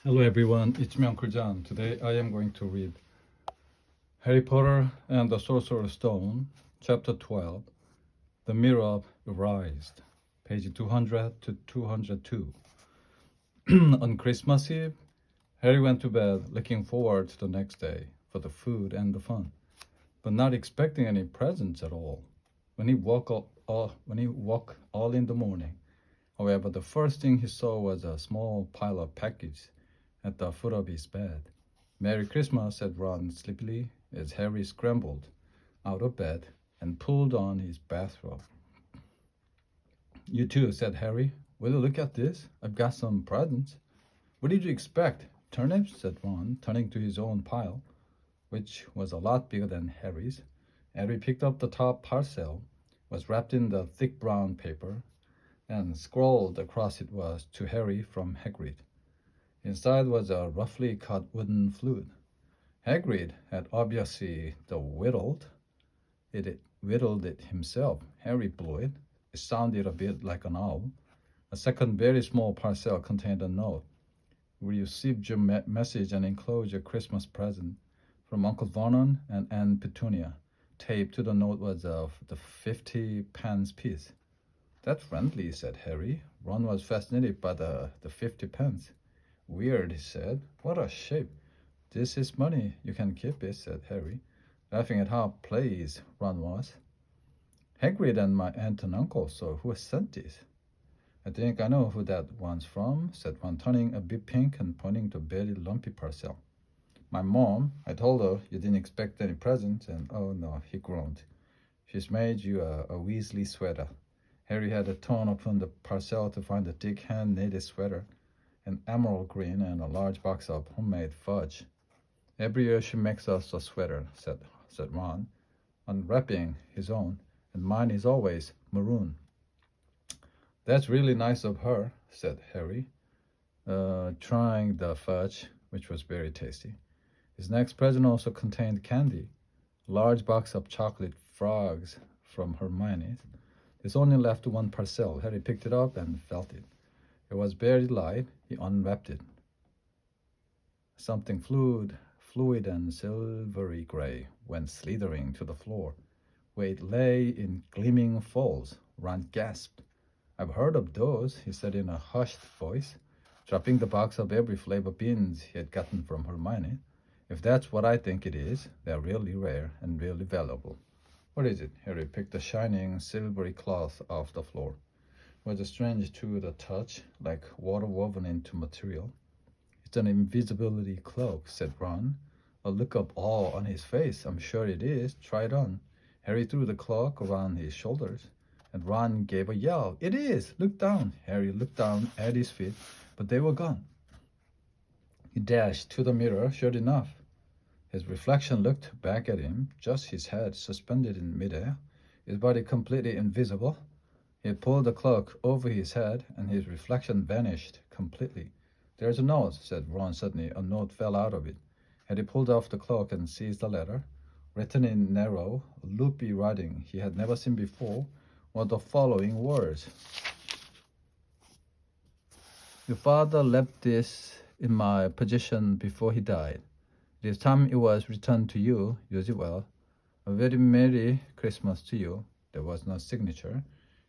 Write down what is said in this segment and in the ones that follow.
Hello everyone, it's me Uncle John. Today I am going to read Harry Potter and the Sorcerer's Stone, Chapter 12, The Mirror Erased, page 200 to 202. On Christmas Eve, Harry went to bed looking forward to the next day for the food and the fun, but not expecting any presents at all. When he woke all in the morning, however, the first thing he saw was a small pile of packages at the foot of his bed. "Merry Christmas," said Ron sleepily as Harry scrambled out of bed and pulled on his bathrobe. "You too," said Harry. "Will you look at this? I've got some presents." "What did you expect? Turnips?" said Ron, turning to his own pile, which was a lot bigger than Harry's. Harry picked up the top parcel, was wrapped in the thick brown paper, and scrawled across it was "To Harry from Hagrid." Inside was a roughly cut wooden flute. Hagrid had obviously whittled it himself. Harry blew it. It sounded a bit like an owl. A second very small parcel contained a note. "We received your message and enclosed your Christmas present from Uncle Vernon and Aunt Petunia." Taped to the note was the 50-pence piece. "That's friendly," said Harry. Ron was fascinated by the 50 pence. "Weird," he said. "What a shape." "This is money. You can keep it," said Harry, laughing at how pleased Ron was. "Hagrid and my aunt and uncle, so who sent this?" "I think I know who that one's from," said Ron, turning a bit pink and pointing to a very lumpy parcel. "My mom. I told her you didn't expect any presents, and oh no," he groaned. "She's made you a Weasley sweater." Harry had to torn open the parcel to find a thick hand-knitted sweater, an emerald green, and a large box of homemade fudge. "Every year she makes us a sweater," said Ron, unwrapping his own, "and mine is always maroon." "That's really nice of her," said Harry, trying the fudge, which was very tasty. His next present also contained candy, a large box of chocolate frogs from Hermione's. This only left one parcel. Harry picked it up and felt it. It was very light. He unwrapped it. Something fluid and silvery gray went slithering to the floor, where it lay in gleaming folds. Ron gasped. "I've heard of those," he said in a hushed voice, dropping the box of every flavor beans he had gotten from Hermione. "If that's what I think it is, they're really rare and really valuable." "What is it?" Harry picked the shining silvery cloth off the floor. It was strange to the touch, like water woven into material. "It's an invisibility cloak," said Ron, a look of awe on his face. "I'm sure it is. Try it on." Harry threw the cloak around his shoulders, and Ron gave a yell. "It is! Look down!" Harry looked down at his feet, but they were gone. He dashed to the mirror. Sure enough, his reflection looked back at him, just his head suspended in midair, his body completely invisible. He pulled the cloak over his head, and his reflection vanished completely. "There's a note," said Ron suddenly. A note fell out of it. Had he pulled off the cloak and seized the letter, written in narrow, loopy writing he had never seen before, were the following words: "Your father left this in my possession before he died. It is time it was returned to you. Use it well. A very Merry Christmas to you." There was no signature.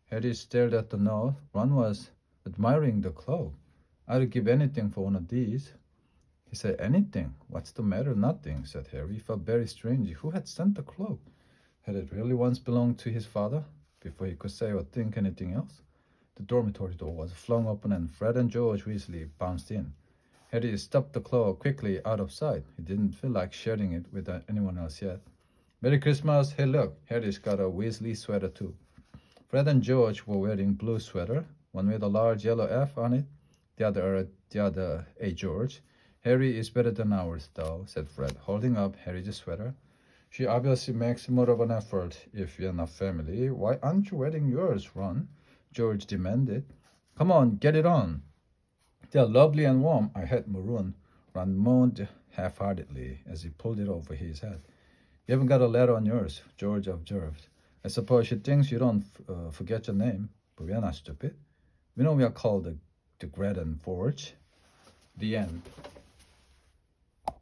Harry stared at the note. Ron was admiring the cloak. "I'd give anything for one of these." He said, "Anything? What's the matter?" "Nothing," said Harry. He felt very strange. Who had sent the cloak? Had it really once belonged to his father? Before he could say or think anything else, the dormitory door was flung open and Fred and George Weasley bounced in. Harry stuffed the cloak quickly out of sight. He didn't feel like sharing it with anyone else yet. "Merry Christmas. Hey, look, Harry's got a Weasley sweater too." Fred and George were wearing blue sweater, one with a large yellow F on it, the other a George. "Harry is better than ours, though," said Fred, holding up Harry's sweater. "She obviously makes more of an effort if you're not family. Why aren't you wearing yours, Ron?" George demanded. "Come on, get it on." "They're lovely and warm. I hate maroon," Ron moaned half-heartedly as he pulled it over his head. "You haven't got a letter on yours," George observed. "I suppose she thinks you don't forget your name, but we're not stupid. We know we are called the Great and Forge." The end.